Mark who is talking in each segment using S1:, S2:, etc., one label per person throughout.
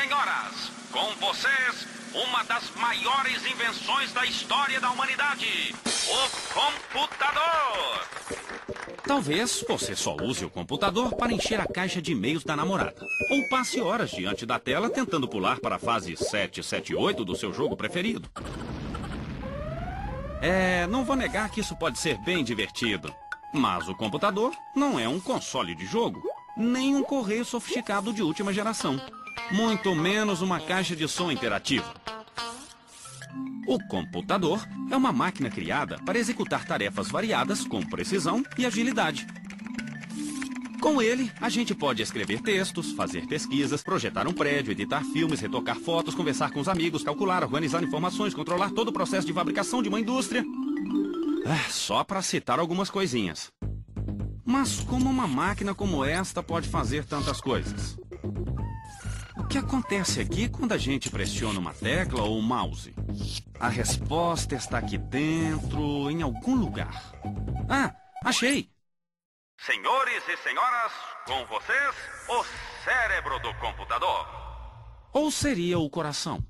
S1: senhoras, com vocês, uma das maiores invenções da história da humanidade, o computador.
S2: Talvez você só use o computador para encher a caixa de e-mails da namorada. Ou passe horas diante da tela tentando pular para a fase 778 do seu jogo preferido. Não vou negar que isso pode ser bem divertido. Mas o computador não é um console de jogo, nem um correio sofisticado de última geração. Muito menos uma caixa de som interativa. O computador é uma máquina criada para executar tarefas variadas com precisão e agilidade. Com ele, a gente pode escrever textos, fazer pesquisas, projetar um prédio, editar filmes, retocar fotos, conversar com os amigos, calcular, organizar informações, controlar todo o processo de fabricação de uma indústria. Só para citar algumas coisinhas. Mas como uma máquina como esta pode fazer tantas coisas? O que acontece aqui quando a gente pressiona uma tecla ou um mouse? A resposta está aqui dentro, em algum lugar. Achei!
S1: Senhores e senhoras, com vocês, o cérebro do computador.
S2: Ou seria o coração?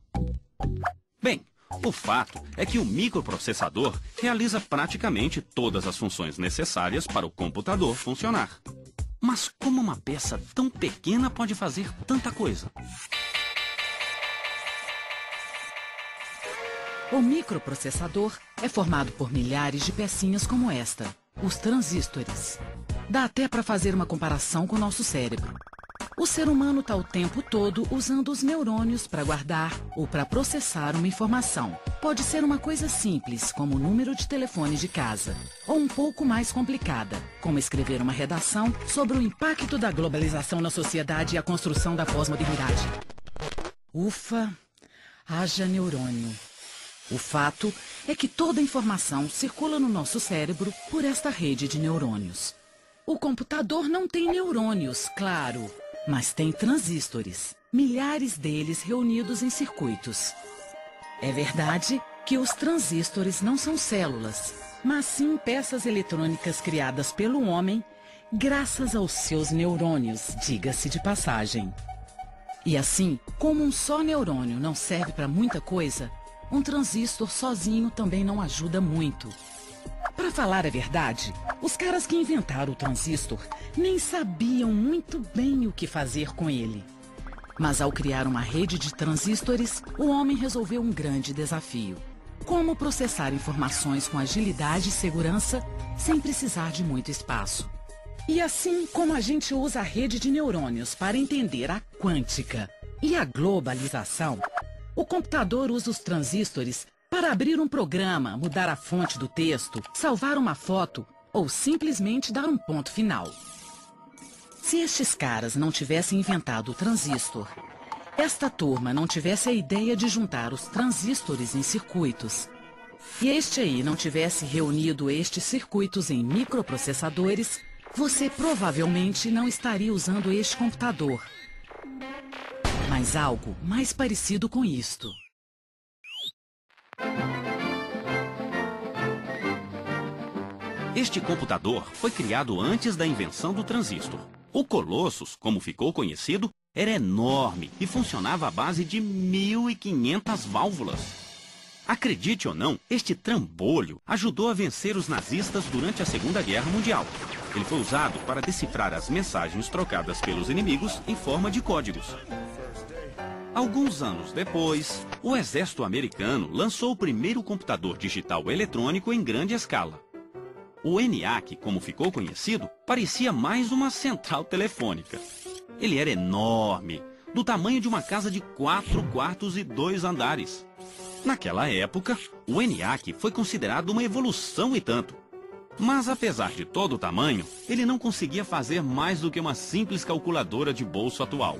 S2: Bem, o fato é que o microprocessador realiza praticamente todas as funções necessárias para o computador funcionar. Mas como uma peça tão pequena pode fazer tanta coisa?
S3: O microprocessador é formado por milhares de pecinhas como esta, os transistores. Dá até para fazer uma comparação com o nosso cérebro. O ser humano está o tempo todo usando os neurônios para guardar ou para processar uma informação. Pode ser uma coisa simples, como o número de telefone de casa, ou um pouco mais complicada, como escrever uma redação sobre o impacto da globalização na sociedade e a construção da pós-modernidade. Ufa, haja neurônio. O fato é que toda a informação circula no nosso cérebro por esta rede de neurônios. O computador não tem neurônios, claro, mas tem transistores, milhares deles reunidos em circuitos. É verdade que os transistores não são células, mas sim peças eletrônicas criadas pelo homem graças aos seus neurônios, diga-se de passagem. E assim, como um só neurônio não serve para muita coisa, um transistor sozinho também não ajuda muito. Para falar a verdade, os caras que inventaram o transistor nem sabiam muito bem o que fazer com ele. Mas ao criar uma rede de transistores, o homem resolveu um grande desafio. Como processar informações com agilidade e segurança sem precisar de muito espaço. E assim como a gente usa a rede de neurônios para entender a quântica e a globalização, o computador usa os transistores para abrir um programa, mudar a fonte do texto, salvar uma foto ou simplesmente dar um ponto final. Se estes caras não tivessem inventado o transistor, esta turma não tivesse a ideia de juntar os transistores em circuitos, e este aí não tivesse reunido estes circuitos em microprocessadores, você provavelmente não estaria usando este computador. Mas algo mais parecido com isto.
S2: Este computador foi criado antes da invenção do transistor. O Colossus, como ficou conhecido, era enorme e funcionava à base de 1.500 válvulas. Acredite ou não, este trambolho ajudou a vencer os nazistas durante a Segunda Guerra Mundial. Ele foi usado para decifrar as mensagens trocadas pelos inimigos em forma de códigos. Alguns anos depois, o exército americano lançou o primeiro computador digital eletrônico em grande escala. O ENIAC, como ficou conhecido, parecia mais uma central telefônica. Ele era enorme, do tamanho de uma casa de 4 quartos e 2 andares. Naquela época, o ENIAC foi considerado uma evolução e tanto. Mas apesar de todo o tamanho, ele não conseguia fazer mais do que uma simples calculadora de bolso atual.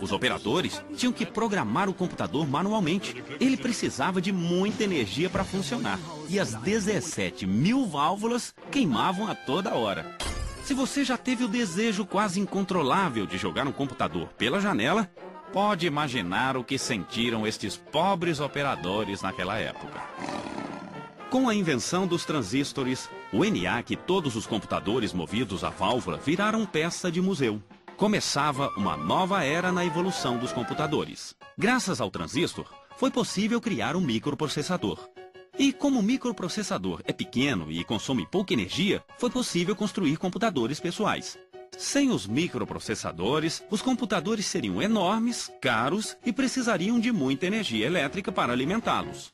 S2: Os operadores tinham que programar o computador manualmente. Ele precisava de muita energia para funcionar. E as 17.000 válvulas queimavam a toda hora. Se você já teve o desejo quase incontrolável de jogar um computador pela janela, pode imaginar o que sentiram estes pobres operadores naquela época. Com a invenção dos transistores, o ENIAC e todos os computadores movidos a válvula viraram peça de museu. Começava uma nova era na evolução dos computadores. Graças ao transistor, foi possível criar um microprocessador. E como o microprocessador é pequeno e consome pouca energia, foi possível construir computadores pessoais. Sem os microprocessadores, os computadores seriam enormes, caros e precisariam de muita energia elétrica para alimentá-los.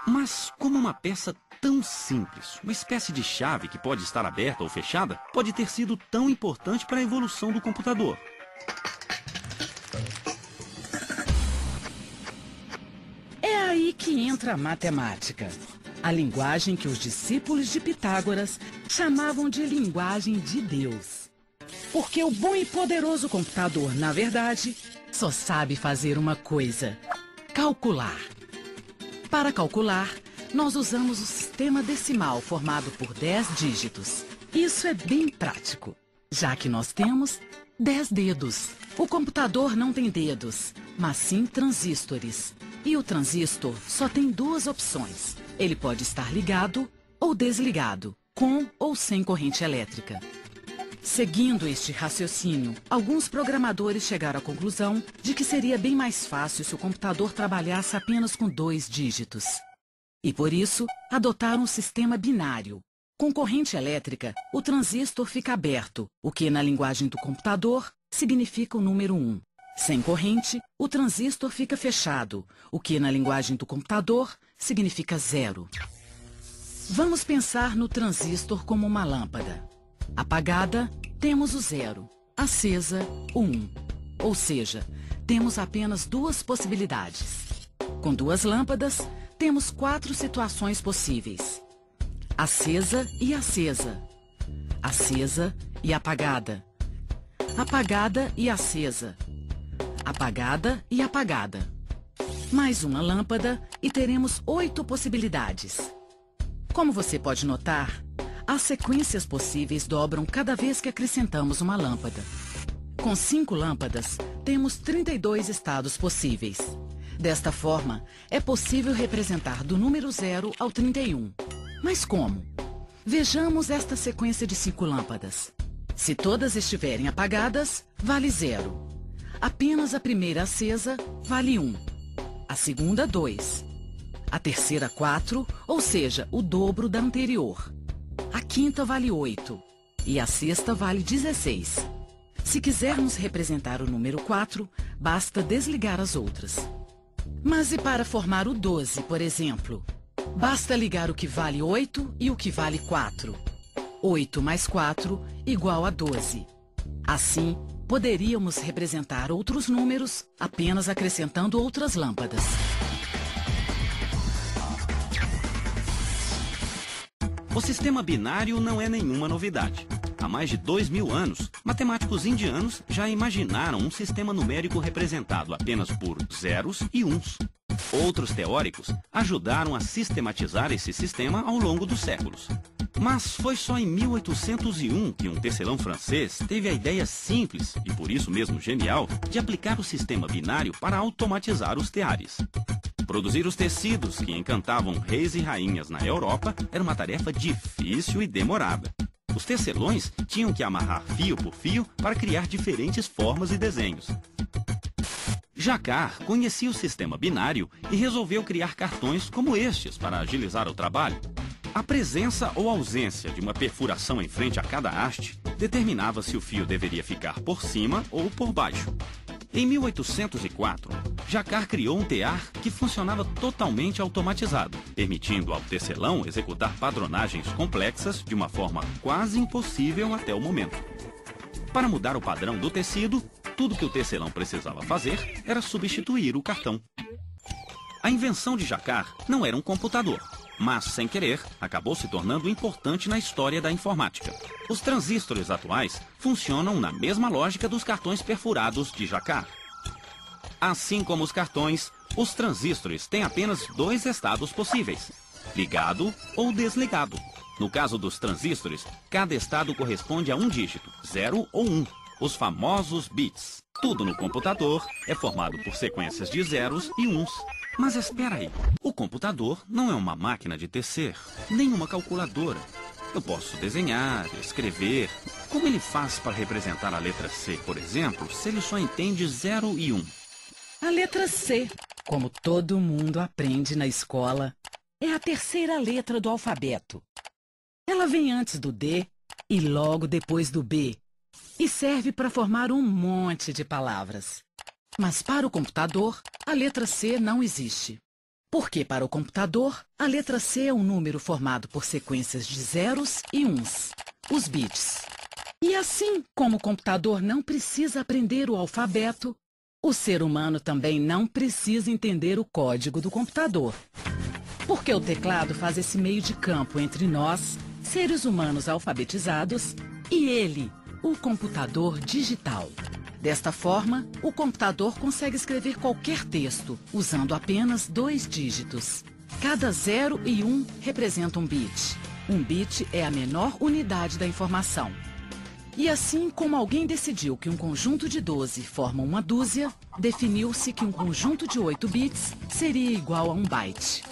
S2: Mas como uma peça tão simples, uma espécie de chave que pode estar aberta ou fechada, pode ter sido tão importante para a evolução do computador?
S3: É aí que entra a matemática. A linguagem que os discípulos de Pitágoras chamavam de linguagem de Deus. Porque o bom e poderoso computador, na verdade, só sabe fazer uma coisa: calcular. Para calcular, nós usamos o sistema decimal formado por 10 dígitos. Isso é bem prático, já que nós temos 10 dedos. O computador não tem dedos, mas sim transistores. E o transistor só tem duas opções. Ele pode estar ligado ou desligado, com ou sem corrente elétrica. Seguindo este raciocínio, alguns programadores chegaram à conclusão de que seria bem mais fácil se o computador trabalhasse apenas com 2 dígitos. E por isso, adotaram um sistema binário. Com corrente elétrica, o transistor fica aberto, o que na linguagem do computador significa o número 1. Sem corrente, o transistor fica fechado, o que na linguagem do computador significa 0. Vamos pensar no transistor como uma lâmpada. Apagada, temos o 0. Acesa, o 1. Ou seja, temos apenas 2 possibilidades. Com 2 lâmpadas, temos 4 situações possíveis: acesa e acesa, acesa e apagada, apagada e acesa, apagada e apagada. Mais uma lâmpada e teremos 8 possibilidades. Como você pode notar, as sequências possíveis dobram cada vez que acrescentamos uma lâmpada. Com 5 lâmpadas, temos 32 estados possíveis. Desta forma, é possível representar do número 0 ao 31. Mas como? Vejamos esta sequência de 5 lâmpadas. Se todas estiverem apagadas, vale 0. Apenas a primeira acesa vale 1. A segunda, 2. A terceira, 4, ou seja, o dobro da anterior. A quinta vale 8. E a sexta vale 16. Se quisermos representar o número 4, basta desligar as outras. Mas e para formar o 12, por exemplo? Basta ligar o que vale 8 e o que vale 4. 8 mais 4 igual a 12. Assim, poderíamos representar outros números apenas acrescentando outras lâmpadas.
S2: O sistema binário não é nenhuma novidade. Há mais de 2.000 anos, matemáticos indianos já imaginaram um sistema numérico representado apenas por zeros e uns. Outros teóricos ajudaram a sistematizar esse sistema ao longo dos séculos. Mas foi só em 1801 que um tecelão francês teve a ideia simples, e por isso mesmo genial, de aplicar o sistema binário para automatizar os teares. Produzir os tecidos que encantavam reis e rainhas na Europa era uma tarefa difícil e demorada. Os tecelões tinham que amarrar fio por fio para criar diferentes formas e desenhos. Jacquard conhecia o sistema binário e resolveu criar cartões como estes para agilizar o trabalho. A presença ou ausência de uma perfuração em frente a cada haste determinava se o fio deveria ficar por cima ou por baixo. Em 1804, Jacquard criou um tear que funcionava totalmente automatizado, permitindo ao tecelão executar padronagens complexas de uma forma quase impossível até o momento. Para mudar o padrão do tecido, tudo que o tecelão precisava fazer era substituir o cartão. A invenção de Jacquard não era um computador, mas, sem querer, acabou se tornando importante na história da informática. Os transistores atuais funcionam na mesma lógica dos cartões perfurados de Jacquard. Assim como os cartões, os transistores têm apenas 2 estados possíveis: ligado ou desligado. No caso dos transistores, cada estado corresponde a um dígito, 0 ou 1, os famosos bits. Tudo no computador é formado por sequências de zeros e uns. Mas espera aí, o computador não é uma máquina de tecer, nem uma calculadora. Eu posso desenhar, escrever, Como ele faz para representar a letra C, por exemplo, se ele só entende 0 e 1?
S3: A letra C, como todo mundo aprende na escola, é a terceira letra do alfabeto. Ela vem antes do D e logo depois do B e serve para formar um monte de palavras. Mas para o computador, a letra C não existe. Porque para o computador, a letra C é um número formado por sequências de zeros e uns, os bits. E assim como o computador não precisa aprender o alfabeto, o ser humano também não precisa entender o código do computador. Porque o teclado faz esse meio de campo entre nós, seres humanos alfabetizados, e ele, o computador digital. Desta forma, o computador consegue escrever qualquer texto, usando apenas 2 dígitos. Cada 0 e 1 representa um bit. Um bit é a menor unidade da informação. E assim como alguém decidiu que um conjunto de 12 forma uma dúzia, definiu-se que um conjunto de 8 bits seria igual a um byte.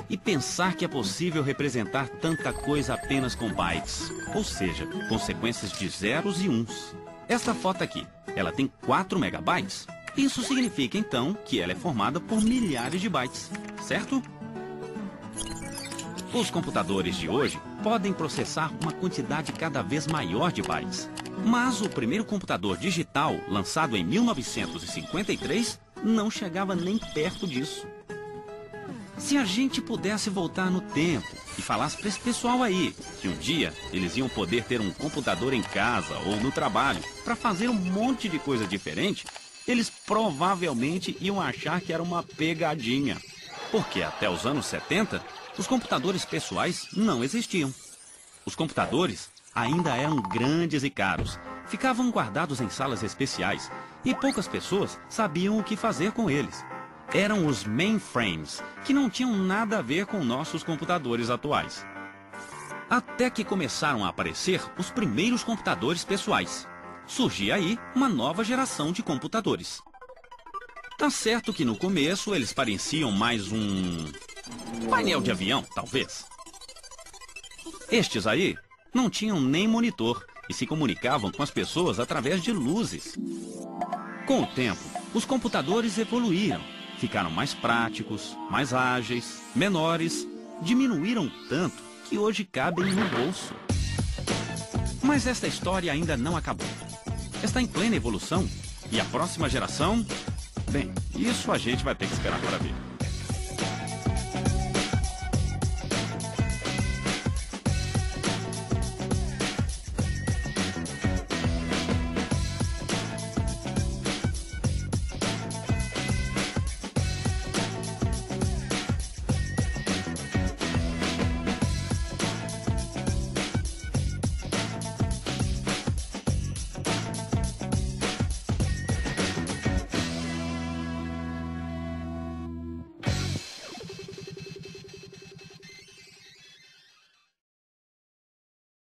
S2: E pensar que é possível representar tanta coisa apenas com bytes, ou seja, com sequências de zeros e uns. Esta foto aqui, ela tem 4 megabytes. Isso significa então que ela é formada por milhares de bytes, certo? Os computadores de hoje podem processar uma quantidade cada vez maior de bytes. Mas o primeiro computador digital, lançado em 1953, não chegava nem perto disso. Se a gente pudesse voltar no tempo e falasse para esse pessoal aí que um dia eles iam poder ter um computador em casa ou no trabalho para fazer um monte de coisa diferente, eles provavelmente iam achar que era uma pegadinha. Porque até os anos 70, os computadores pessoais não existiam. Os computadores ainda eram grandes e caros, ficavam guardados em salas especiais e poucas pessoas sabiam o que fazer com eles. Eram os mainframes, que não tinham nada a ver com nossos computadores atuais. Até que começaram a aparecer os primeiros computadores pessoais. Surgia aí uma nova geração de computadores. Tá certo que no começo eles pareciam mais um painel de avião, talvez. Estes aí não tinham nem monitor e se comunicavam com as pessoas através de luzes. Com o tempo, os computadores evoluíram. Ficaram mais práticos, mais ágeis, menores, diminuíram tanto que hoje cabem no bolso. Mas esta história ainda não acabou. Está em plena evolução e a próxima geração, bem, isso a gente vai ter que esperar para ver.